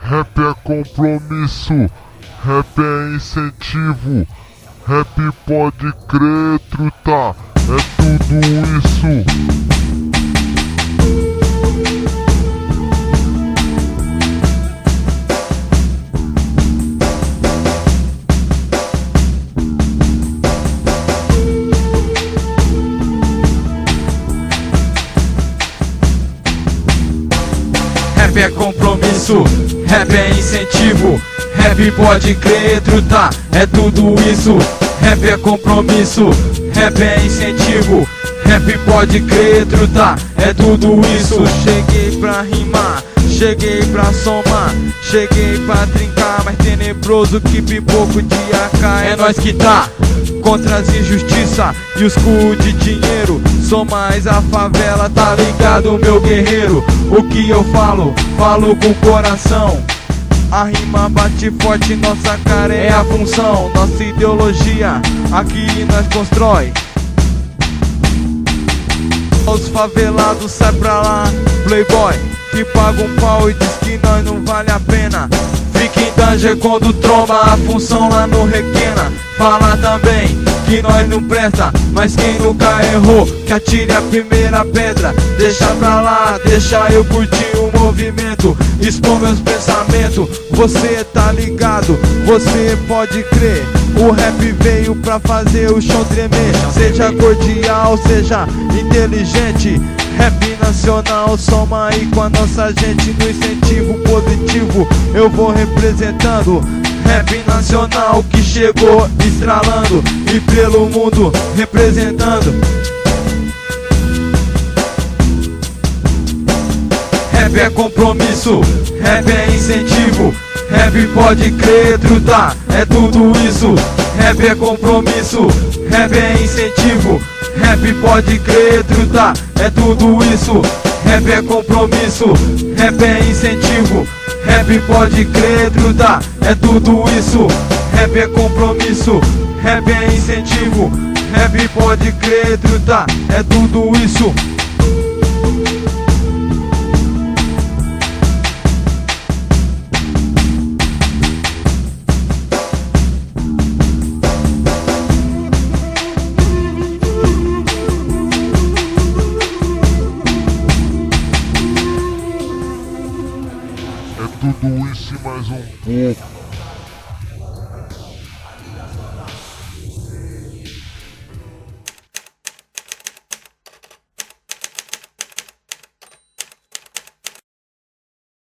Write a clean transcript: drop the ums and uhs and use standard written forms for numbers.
Rap é compromisso, rap é incentivo, rap pode crer, truta, é tudo isso. Rap é compromisso, rap é incentivo, rap pode crer, truta, é tudo isso. Rap é compromisso, rap é incentivo, rap pode crer, truta, é tudo isso. Cheguei pra rimar, cheguei pra somar, cheguei pra trincar, mais tenebroso que pipoco de AK. É nós que tá contra as injustiças e os cu de dinheiro. Sou mais a favela, tá ligado, meu guerreiro? O que eu falo, falo com o coração. A rima bate forte, nossa cara é a função. Nossa ideologia, aqui nós constrói. Os favelados sai pra lá, playboy que paga um pau e diz que nós não vale a pena. Fica em danger quando tromba a função lá no Requena. Fala também que nós não presta, mas quem nunca errou, que atire a primeira pedra. Deixa pra lá, deixa eu curtir o movimento, expor meus pensamentos. Você tá ligado, você pode crer, o rap veio pra fazer o chão tremer. Seja cordial, seja inteligente, rap nacional, soma aí com a nossa gente. No incentivo positivo eu vou representando. Rap nacional que chegou estralando e pelo mundo representando. Rap é compromisso, rap é incentivo, rap pode crer, truta, é tudo isso. Rap é compromisso, rap é incentivo, rap pode crer, truta, é tudo isso. Rap é compromisso, rap é incentivo, rap pode crer, truta, é tudo isso. Rap é compromisso, rap é incentivo, rap pode crer, truta, é tudo isso. É tudo isso e mais um pouco.